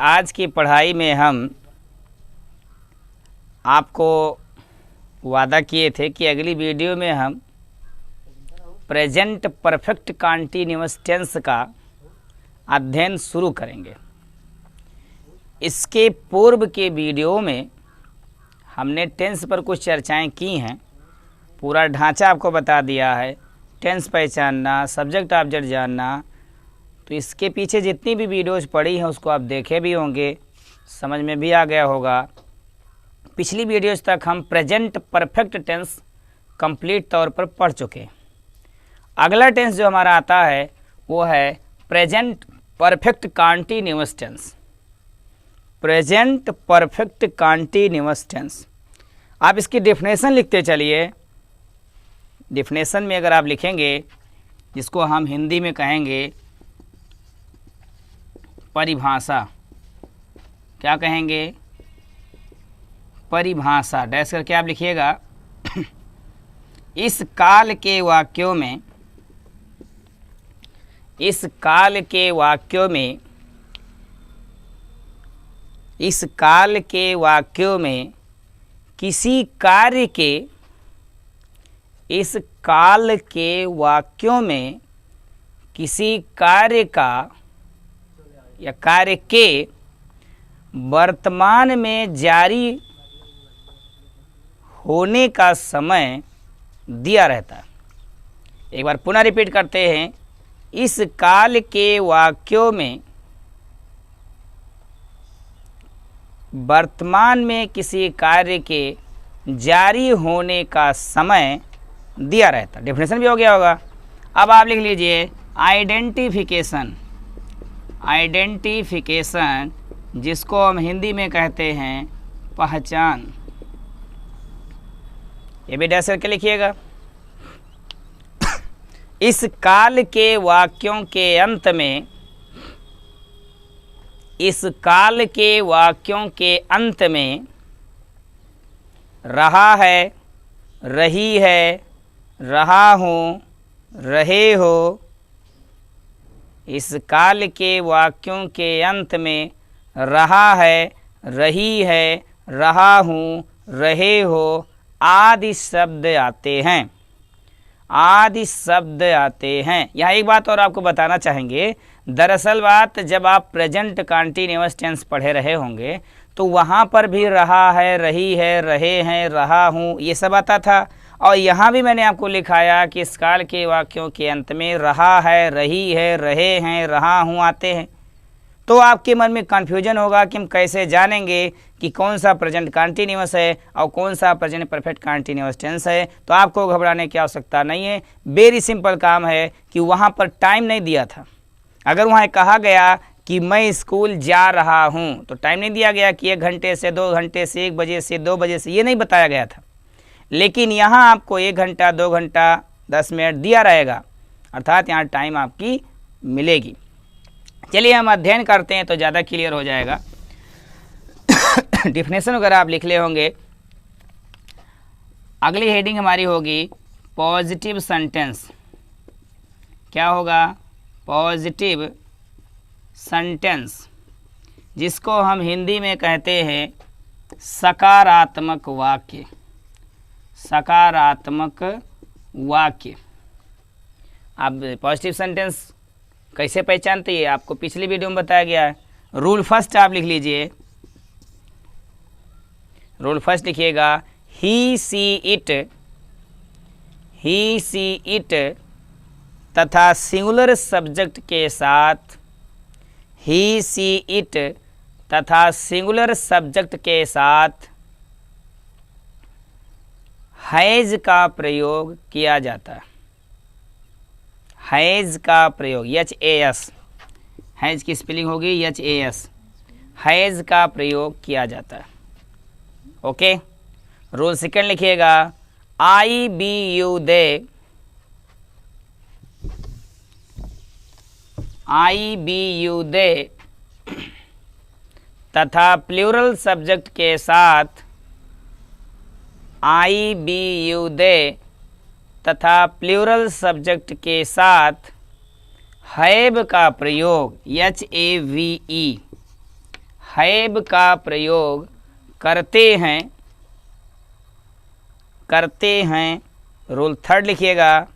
आज की पढ़ाई में हम आपको वादा किए थे कि अगली वीडियो में हम प्रेजेंट परफेक्ट कॉन्टिन्यूअस टेंस का अध्ययन शुरू करेंगे। इसके पूर्व के वीडियो में हमने टेंस पर कुछ चर्चाएं की हैं, पूरा ढांचा आपको बता दिया है, टेंस पहचानना, सब्जेक्ट ऑब्जेक्ट जानना। तो इसके पीछे जितनी भी वीडियोज़ पड़ी हैं उसको आप देखे भी होंगे, समझ में भी आ गया होगा। पिछली वीडियोज़ तक हम प्रेजेंट परफेक्ट टेंस कंप्लीट तौर पर पढ़ चुके। अगला टेंस जो हमारा आता है वो है present perfect continuous tense. Present perfect continuous tense, आप इसकी डेफिनेशन लिखते चलिए। डेफिनेशन में अगर आप लिखेंगे, जिसको हम हिंदी में कहेंगे परिभाषा, क्या कहेंगे? परिभाषा। डैश करके आप लिखिएगा इस काल के वाक्यों में, इस काल के वाक्यों में, इस काल के वाक्यों में किसी कार्य के, इस काल के वाक्यों में किसी कार्य का या कार्य के वर्तमान में जारी होने का समय दिया रहता है। एक बार पुनः रिपीट करते हैं, इस काल के वाक्यों में वर्तमान में किसी कार्य के जारी होने का समय दिया रहता है। डेफिनेशन भी हो गया होगा। अब आप लिख लीजिए आइडेंटिफिकेशन। आइडेंटिफिकेशन, जिसको हम हिंदी में कहते हैं पहचान। ये भी डैश करके लिखिएगा। इस काल के वाक्यों के अंत में, इस काल के वाक्यों के अंत में रहा है, रही है, रहा हूँ, रहे हो। इस काल के वाक्यों के अंत में रहा है, रही है, रहा हूँ, रहे हो आदि शब्द आते हैं। आदि शब्द आते हैं। यहाँ एक बात और आपको बताना चाहेंगे। दरअसल बात, जब आप प्रेजेंट कॉन्टिन्यूअस टेंस पढ़े रहे होंगे तो वहाँ पर भी रहा है, रही है, रहे हैं, रहा हूँ, ये सब आता था। और यहाँ भी मैंने आपको लिखाया कि इस काल के वाक्यों के अंत में रहा है, रही है, रहे हैं, रहा हूँ आते हैं। तो आपके मन में कन्फ्यूजन होगा कि हम कैसे जानेंगे कि कौन सा प्रेजेंट कॉन्टिन्यूअस है और कौन सा प्रेजेंट परफेक्ट कॉन्टिन्यूअस टेंस है। तो आपको घबराने की आवश्यकता नहीं है। वेरी सिंपल काम है कि वहाँ पर टाइम नहीं दिया था। अगर वहाँ कहा गया कि मैं स्कूल जा रहा हूँ तो टाइम नहीं दिया गया कि 1 घंटे से 2 घंटे से 1 बजे से 2 बजे से, ये नहीं बताया गया था। लेकिन यहाँ आपको 1 घंटा, 2 घंटा, 10 मिनट दिया रहेगा, अर्थात यहाँ टाइम आपकी मिलेगी। चलिए हम अध्ययन करते हैं तो ज़्यादा क्लियर हो जाएगा। डिफिनेशन वगैरह आप लिख ले होंगे। अगली हेडिंग हमारी होगी पॉजिटिव सेंटेंस। क्या होगा? पॉजिटिव सेंटेंस, जिसको हम हिंदी में कहते हैं सकारात्मक वाक्य। सकारात्मक वाक्य। अब पॉजिटिव सेंटेंस कैसे पहचानते हैं, आपको पिछली वीडियो में बताया गया है। रूल फर्स्ट आप लिख लीजिए। रूल फर्स्ट लिखिएगा, he she it, he she it तथा सिंगुलर सब्जेक्ट के साथ, ही सी इट तथा सिंगुलर सब्जेक्ट के साथ हैज का प्रयोग किया जाता है। हैज का प्रयोग, HAS, हैज की स्पेलिंग होगी HAS। हैज का प्रयोग किया जाता है। ओके। रूल सेकंड लिखिएगा, I, be, you, they, I, be, you, they तथा प्लूरल सब्जेक्ट के साथ I, be, you, they तथा प्लूरल सब्जेक्ट के साथ हैव का प्रयोग HAVE, हैव का प्रयोग करते हैं। रूल थर्ड लिखिएगा,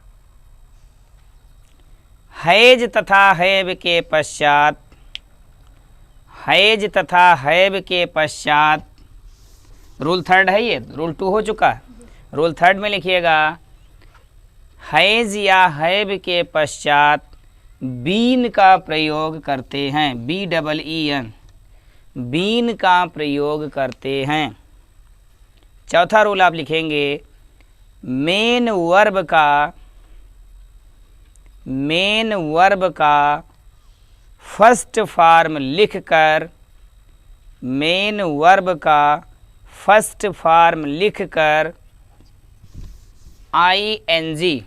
हैज तथा हैव के पश्चात, हैज तथा हैव के पश्चात, रूल थर्ड है ये, रूल 2 हो चुका है। रूल थर्ड में लिखिएगा, हैज या हैव के पश्चात बीन का प्रयोग करते हैं, BEEN, बीन का प्रयोग करते हैं। चौथा रूल आप लिखेंगे, मेन वर्ब का फर्स्ट फॉर्म लिखकर, मेन वर्ब का फर्स्ट फॉर्म लिखकर ING,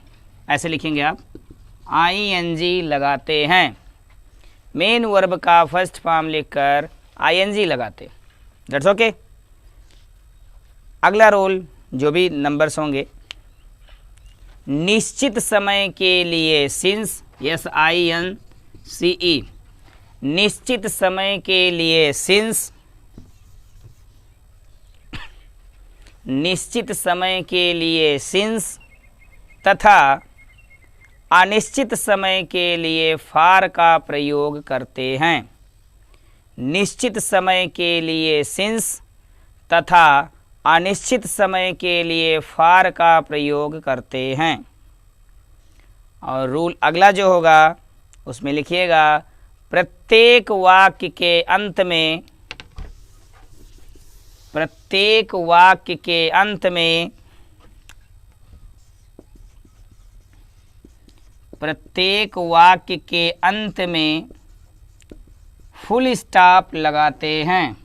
ऐसे लिखेंगे आप, ING लगाते हैं। मेन वर्ब का फर्स्ट फॉर्म लिखकर ING लगाते, दैट्स ओके। अगला रूल जो भी नंबर्स होंगे, निश्चित समय के लिए सिंस, SINCE, निश्चित समय के लिए सिंस, निश्चित समय के लिए सिंस तथा अनिश्चित समय के लिए फार का प्रयोग करते हैं। निश्चित समय के लिए सिंस तथा अनिश्चित समय के लिए फार का प्रयोग करते हैं। और रूल अगला जो होगा उसमें लिखिएगा, प्रत्येक वाक्य के अंत में, प्रत्येक वाक्य के अंत में, प्रत्येक वाक्य के अंत में फुल स्टॉप लगाते हैं।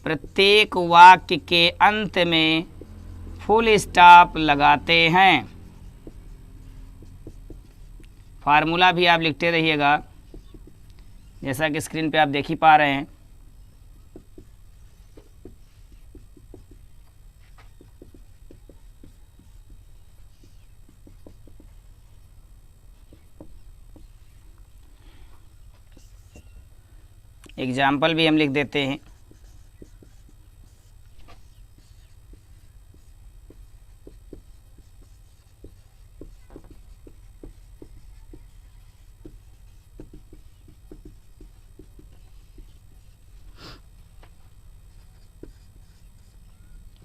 प्रत्येक वाक्य के अंत में फुल स्टॉप लगाते हैं। फार्मूला भी आप लिखते रहिएगा, जैसा कि स्क्रीन पे आप देख ही पा रहे हैं। एग्जाम्पल भी हम लिख देते हैं।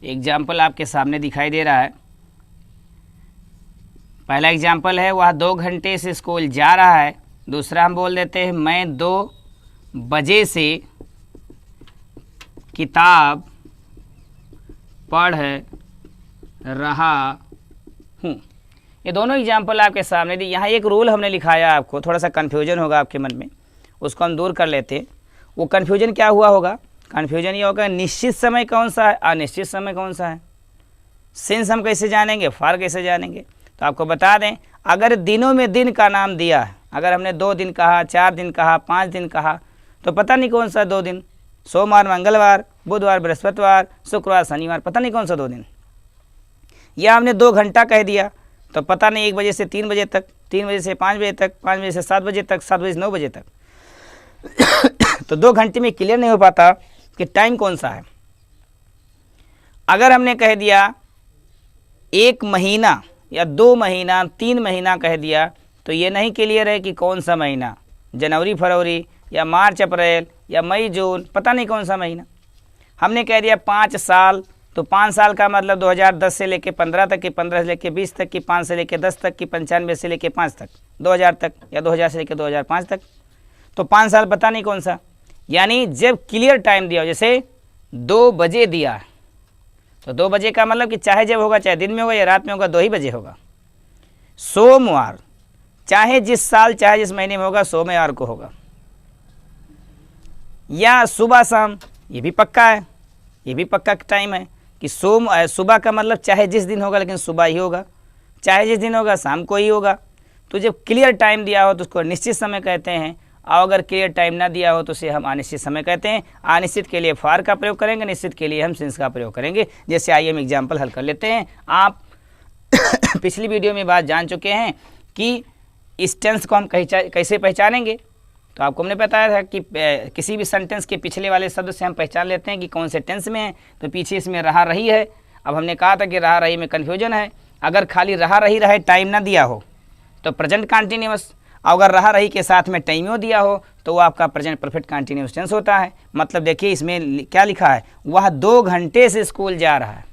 एग्जाम्पल आपके सामने दिखाई दे रहा है। पहला एग्जाम्पल है, वह 2 घंटे से स्कूल जा रहा है। दूसरा हम बोल देते हैं, मैं 2 बजे से किताब पढ़ रहा हूँ। ये दोनों एग्जाम्पल आपके सामने दी। यहाँ एक रूल हमने लिखाया, आपको थोड़ा सा कन्फ्यूजन होगा आपके मन में, उसको हम दूर कर लेते हैं। वो कन्फ्यूजन क्या हुआ होगा? कन्फ्यूजन ये होगा, निश्चित समय कौन सा है, अनिश्चित समय कौन सा है। सिंस हम कैसे जानेंगे, फार कैसे जानेंगे? तो आपको बता दें, अगर दिनों में दिन का नाम दिया है, अगर हमने 2 दिन कहा, 4 दिन कहा, 5 दिन कहा, तो पता नहीं कौन सा 2 दिन, सोमवार, मंगलवार, बुधवार, बृहस्पतिवार, शुक्रवार, शनिवार, पता नहीं कौन सा 2 दिन। या हमने 2 घंटा कह दिया, तो पता नहीं 1 बजे से 3 बजे तक, 3 बजे से 5 बजे तक, 5 बजे से 7 बजे तक, 7 बजे से 9 बजे तक। तो 2 घंटे में क्लियर नहीं हो पाता कि टाइम कौन सा है। अगर हमने कह दिया 1 महीना या 2 महीना, 3 महीना कह दिया, तो ये नहीं क्लियर है कि कौन सा महीना, जनवरी फरवरी या मार्च अप्रैल या मई जून, पता नहीं कौन सा महीना। हमने कह दिया 5 साल, तो 5 साल का मतलब 2010 से लेके 15 तक की, 15 से लेके 20 तक की, 5 से लेके 10 तक की, 95 से लेके 5 तक, 2000 तक, या 2000 से लेके 2005 तक। तो 5 साल पता नहीं कौन सा। यानी जब क्लियर टाइम दिया हो, जैसे 2 बजे दिया, तो 2 बजे का मतलब कि चाहे जब होगा, चाहे दिन में होगा या रात में होगा, 2 ही बजे होगा। सोमवार, चाहे जिस साल चाहे जिस महीने में होगा, सोमवार को होगा। या सुबह शाम, ये भी पक्का है, ये भी पक्का टाइम है कि सुबह का मतलब चाहे जिस दिन होगा लेकिन सुबह ही होगा, चाहे जिस दिन होगा शाम को ही होगा। तो जब क्लियर टाइम दिया हो तो उसको निश्चित समय कहते हैं, और अगर क्लियर टाइम ना दिया हो तो उसे हम अनिश्चित समय कहते हैं। अनिश्चित के लिए फार का प्रयोग करेंगे, निश्चित के लिए हम सिंस का प्रयोग करेंगे। जैसे आइए हम एग्जाम्पल हल कर लेते हैं। आप पिछली वीडियो में बात जान चुके हैं कि इस टेंस को हम कैसे पहचानेंगे। तो आपको हमने बताया था कि किसी भी सेंटेंस के पिछले वाले शब्द से हम पहचान लेते हैं कि कौन से टेंस में है। तो पीछे इसमें रहा रही है। अब हमने कहा था कि रहा रही में कन्फ्यूजन है। अगर खाली रहा रही रहे टाइम ना दिया हो तो प्रेजेंट कंटिन्यूअस, अगर रहा रही के साथ में टाइमो दिया हो तो वो आपका प्रेजेंट परफेक्ट कंटिन्यूअस टेंस होता है। मतलब देखिए इसमें क्या लिखा है, वह 2 घंटे से स्कूल जा रहा है।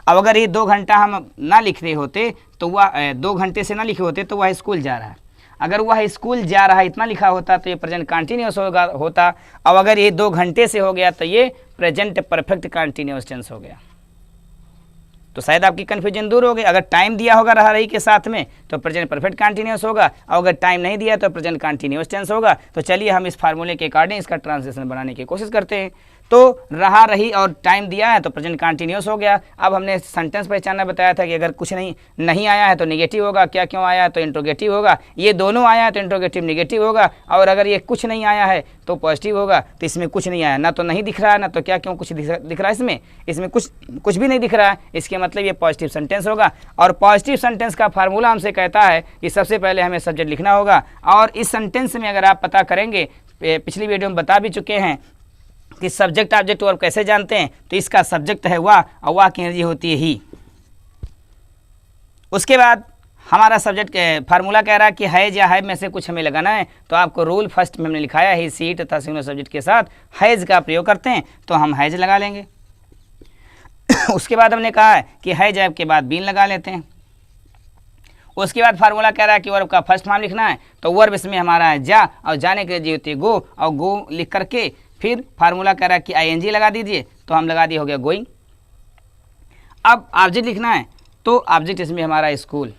अब अगर ये 2 घंटा हम ना लिख रहे होते तो वह 2 घंटे से ना लिखे होते तो वह स्कूल जा रहा है। अगर वह स्कूल जा रहा है इतना लिखा होता तो ये प्रेजेंट कंटिन्यूअस होता। अब अगर ये 2 घंटे से हो गया तो ये प्रेजेंट परफेक्ट कंटिन्यूअस टेंस हो गया। तो शायद आपकी कन्फ्यूजन दूर हो गई। अगर टाइम दिया होगा रहा रही के साथ में तो प्रेजेंट परफेक्ट कंटिन्यूअस होगा, और अगर टाइम नहीं दिया तो प्रेजेंट कंटिन्यूअस टेंस होगा। तो चलिए हम इस फार्मूले के अकॉर्डिंग इसका ट्रांसलेशन बनाने की कोशिश करते हैं। तो रहा रही और टाइम दिया है तो प्रेजेंट कंटिन्यूअस हो गया। अब हमने सेंटेंस पहचानना बताया था कि अगर कुछ नहीं आया है तो नेगेटिव होगा, क्या क्यों आया है तो इंट्रोगेटिव होगा, ये दोनों आया है तो इंट्रोगेटिव नेगेटिव होगा, और अगर ये कुछ नहीं आया है तो पॉजिटिव होगा। तो इसमें कुछ नहीं आया, ना तो नहीं दिख रहा है, ना तो क्या क्यों कुछ दिख रहा है। इसमें कुछ भी नहीं दिख रहा है, इसके मतलब ये पॉजिटिव सेंटेंस होगा। और पॉजिटिव सेंटेंस का फार्मूला हमसे कहता है कि सबसे पहले हमें सब्जेक्ट लिखना होगा। और इस सेंटेंस में अगर आप पता करेंगे, पिछली वीडियो में बता भी चुके हैं कि सब्जेक्ट ऑब्जेक्ट वर्ब कैसे जानते हैं, तो इसका सब्जेक्ट है वाह और वाह की एनर्जी होती है ही। उसके बाद हमारा सब्जेक्ट फार्मूला कह रहा है कि हैज या हैव में से कुछ हमें लगाना है। तो आपको रूल फर्स्ट में हमने लिखाया है सी तथा सिंगुलर सब्जेक्ट के साथ हैज का प्रयोग करते हैं, तो हम हैज लगा लेंगे। उसके बाद हमने कहा है कि हैज हैव के बाद बीन लगा लेते हैं। उसके बाद फार्मूला कह रहा है कि वर्ब का फर्स्ट फॉर्म लिखना है, तो वर्ब इसमें हमारा है जा, और जाने के लिए होती है गो, और गो लिख करके फिर फार्मूला कह रहा है कि आईएनजी लगा दीजिए, तो हम लगा दिए, हो गया गोइंग। अब ऑब्जेक्ट लिखना है, तो ऑब्जेक्ट इसमें हमारा स्कूल,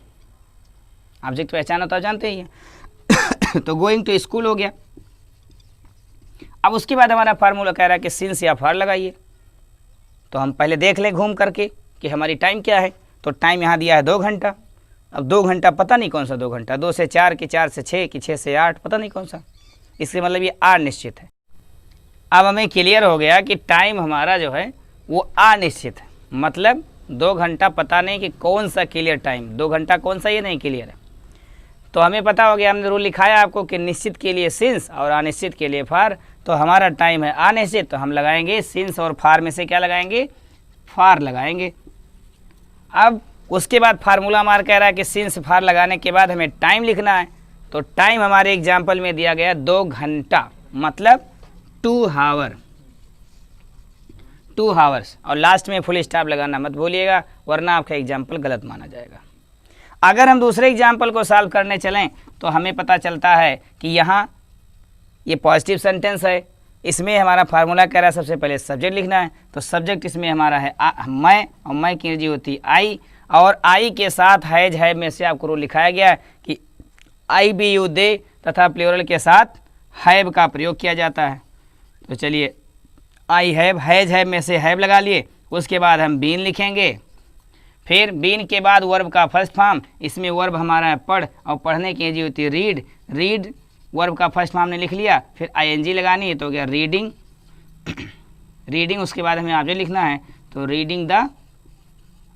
ऑब्जेक्ट पहचाना तो जानते ही है। तो गोइंग टू स्कूल हो गया। अब उसके बाद हमारा फार्मूला कह रहा है कि सिंस या फॉर लगाइए। तो हम पहले देख लें घूम करके कि हमारी टाइम क्या है। तो टाइम यहाँ दिया है 2 घंटा। अब 2 घंटा पता नहीं कौन सा 2 घंटा, 2 से 4 कि 4 से 6 कि 6 से 8, पता नहीं कौन सा। इसके मतलब ये अनिश्चित है। अब हमें क्लियर हो गया कि टाइम हमारा जो है वो अनिश्चित है, मतलब 2 घंटा पता नहीं कि कौन सा क्लियर टाइम, 2 घंटा कौन सा ये नहीं क्लियर है। तो हमें पता हो गया, हमने रूल लिखाया आपको कि निश्चित के लिए सिंस और अनिश्चित के लिए फार। तो हमारा टाइम है अनिश्चित, तो हम लगाएंगे सिंस, और फार में से क्या लगाएंगे, फार लगाएंगे। अब उसके बाद फार्मूला हमारा कह रहा है कि सिंस फार लगाने के बाद हमें टाइम लिखना है। तो टाइम हमारे एग्जाम्पल में दिया गया 2 घंटा, मतलब 2 हावर, 2 हावर्स, और लास्ट में फुल स्टॉप लगाना मत भूलिएगा, वरना आपका एग्जाम्पल गलत माना जाएगा। अगर हम दूसरे एग्जाम्पल को सॉल्व करने चलें तो हमें पता चलता है कि यहाँ ये पॉजिटिव सेंटेंस है, इसमें हमारा फार्मूला कह रहा है सबसे पहले सब्जेक्ट लिखना है। तो सब्जेक्ट इसमें हमारा है मैं, और मैं की एनर्जी होती है आई, और आई के साथ हैज हैव में से आपको रूल लिखाया गया है कि आई बी यू दे तथा प्लूरल के साथ हैव का प्रयोग किया जाता है। तो चलिए आई हैव, हैज हैव में से हैव लगा लिए। उसके बाद हम बीन लिखेंगे, फिर बीन के बाद वर्ब का फर्स्ट फॉर्म, इसमें वर्ब हमारा है पढ़, और पढ़ने की एनर्जी होती है रीड, रीड वर्ब का फर्स्ट फॉर्म ने लिख लिया, फिर आईएनजी लगानी है, तो हो गया रीडिंग, रीडिंग। उसके बाद हमें ऑब्जेक्ट लिखना है, तो रीडिंग द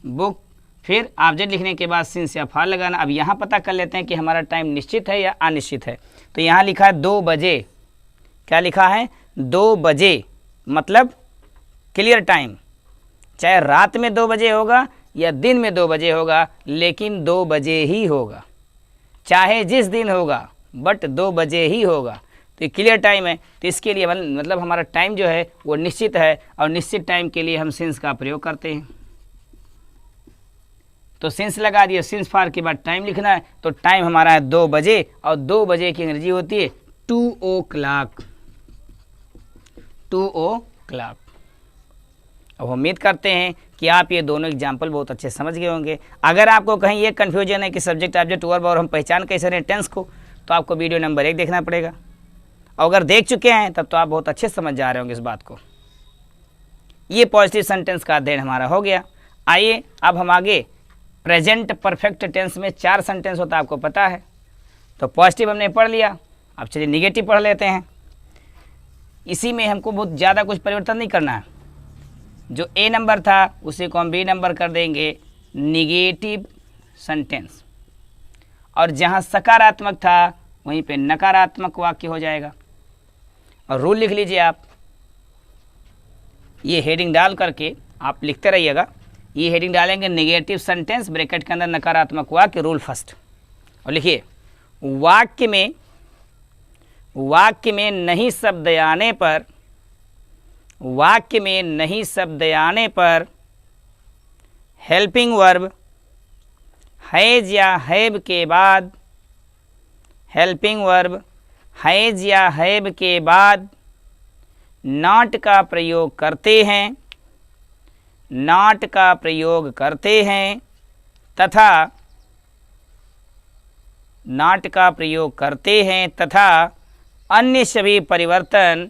बुक, फिर ऑब्जेक्ट लिखने के बाद सिंस या फार लगाना। अब यहाँ पता कर लेते हैं कि हमारा टाइम निश्चित है या अनिश्चित है। तो यहाँ लिखा है 2 बजे, क्या लिखा है 2 बजे, मतलब क्लियर टाइम, चाहे रात में 2 बजे होगा या दिन में 2 बजे होगा, लेकिन 2 बजे ही होगा, चाहे जिस दिन होगा बट 2 बजे ही होगा। तो ये क्लियर टाइम है। तो इसके लिए मतलब हमारा टाइम जो है वो निश्चित है, और निश्चित टाइम के लिए हम सिंस का प्रयोग करते हैं। तो सिंस लगा दिए, सिंस फार के बाद टाइम लिखना है। तो टाइम हमारा है 2 बजे, और 2 बजे की एनर्जी होती है 2 o'clock, 2 o'clock। अब उम्मीद करते हैं कि आप ये दोनों एग्जाम्पल बहुत अच्छे समझ गए होंगे। अगर आपको कहीं ये कन्फ्यूजन है कि सब्जेक्ट ऑब्जेक्ट वर्ब और हम पहचान कैसे रहे टेंस को, तो आपको वीडियो नंबर 1 देखना पड़ेगा, और अगर देख चुके हैं तब तो आप बहुत अच्छे समझ जा रहे होंगे इस बात को। ये पॉजिटिव सेंटेंस का अध्ययन हमारा हो गया। आइए अब हम आगे प्रेजेंट परफेक्ट टेंस में 4 सेंटेंस होता है, आपको पता है। तो पॉजिटिव हमने पढ़ लिया, अब चलिए निगेटिव पढ़ लेते हैं। इसी में हमको बहुत ज़्यादा कुछ परिवर्तन नहीं करना है। जो ए नंबर था उसी को हम बी नंबर कर देंगे निगेटिव सेंटेंस, और जहाँ सकारात्मक था वहीं पे नकारात्मक वाक्य हो जाएगा। और रूल लिख लीजिए आप, ये हेडिंग डाल करके आप लिखते रहिएगा। ये हेडिंग डालेंगे नेगेटिव सेंटेंस, ब्रैकेट के अंदर नकारात्मक वाक्य, रूल फर्स्ट। और लिखिए वाक्य में नहीं शब्द आने पर, वाक्य में नहीं शब्द आने पर हेल्पिंग वर्ब हैज या हैव के बाद, हेल्पिंग वर्ब हैज या हैव के बाद नॉट का प्रयोग करते हैं, नॉट का प्रयोग करते हैं तथा नॉट का प्रयोग करते हैं तथा अन्य सभी परिवर्तन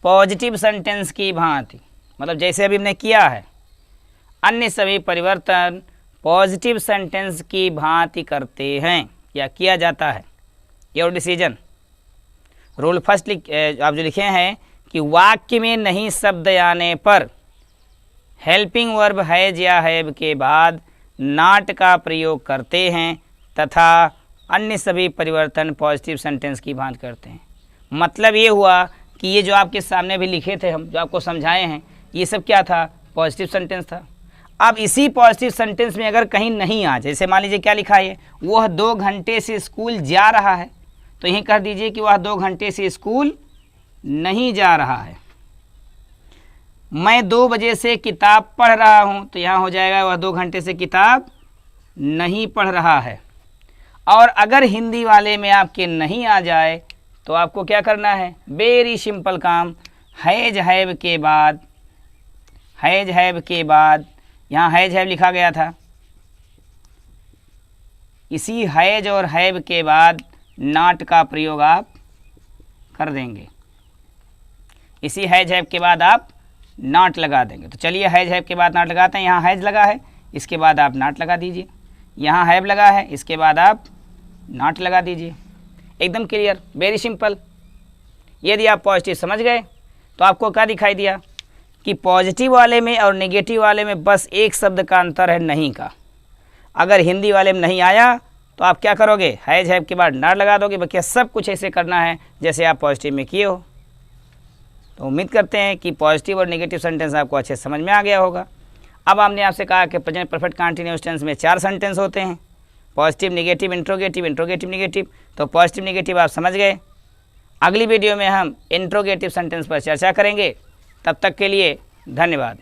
पॉजिटिव सेंटेंस की भांति, मतलब जैसे अभी हमने किया है, अन्य सभी परिवर्तन पॉजिटिव सेंटेंस की भांति करते हैं या किया जाता है। Your decision. रूल फर्स्ट आप जो लिखे हैं कि वाक्य में नहीं शब्द आने पर हेल्पिंग वर्ब हैज या हैव के बाद नॉट का प्रयोग करते हैं तथा अन्य सभी परिवर्तन पॉजिटिव सेंटेंस की भांति करते हैं। मतलब ये हुआ कि ये जो आपके सामने भी लिखे थे हम, जो आपको समझाए हैं, ये सब क्या था? पॉजिटिव सेंटेंस था। अब इसी पॉजिटिव सेंटेंस में अगर कहीं नहीं आ, जैसे मान लीजिए क्या लिखा है, वह 2 घंटे से स्कूल जा रहा है, तो यहीं कर दीजिए कि वह 2 घंटे से स्कूल नहीं जा रहा है। मैं 2 बजे से किताब पढ़ रहा हूँ, तो यहाँ हो जाएगा वह 2 घंटे से किताब नहीं पढ़ रहा है। और अगर हिंदी वाले में आपके नहीं आ जाए तो आपको क्या करना है? वेरी सिंपल काम, हैज हैव के बाद, हैज हैव के बाद, यहाँ हैज हैव लिखा गया था, इसी हैज और हैव के बाद नॉट का प्रयोग आप कर देंगे। इसी हैज हैव के बाद आप नॉट लगा देंगे। तो चलिए हैज हैव के बाद नॉट लगाते हैं। यहाँ हैज लगा है, इसके बाद आप नॉट लगा दीजिए। यहाँ हैव लगा है, इसके बाद आप नॉट लगा दीजिए। एकदम क्लियर, वेरी सिंपल। यदि आप पॉजिटिव समझ गए तो आपको क्या दिखाई दिया कि पॉजिटिव वाले में और नेगेटिव वाले में बस एक शब्द का अंतर है, नहीं का। अगर हिंदी वाले में नहीं आया तो आप क्या करोगे? हैज हैव के बाद नॉट लगा दोगे। बाकी सब कुछ ऐसे करना है जैसे आप पॉजिटिव में किए हो। तो उम्मीद करते हैं कि पॉजिटिव और नेगेटिव सेंटेंस आपको अच्छे समझ में आ गया होगा। अब हमने आपसे कहा कि प्रेजेंट परफेक्ट कंटीन्यूअस टेंस में 4 सेंटेंस होते हैं, positive, negative, interrogative, interrogative, negative. तो पॉजिटिव नेगेटिव आप समझ गए। अगली वीडियो में हम इंट्रोगेटिव सेंटेंस पर चर्चा करेंगे। तब तक के लिए धन्यवाद।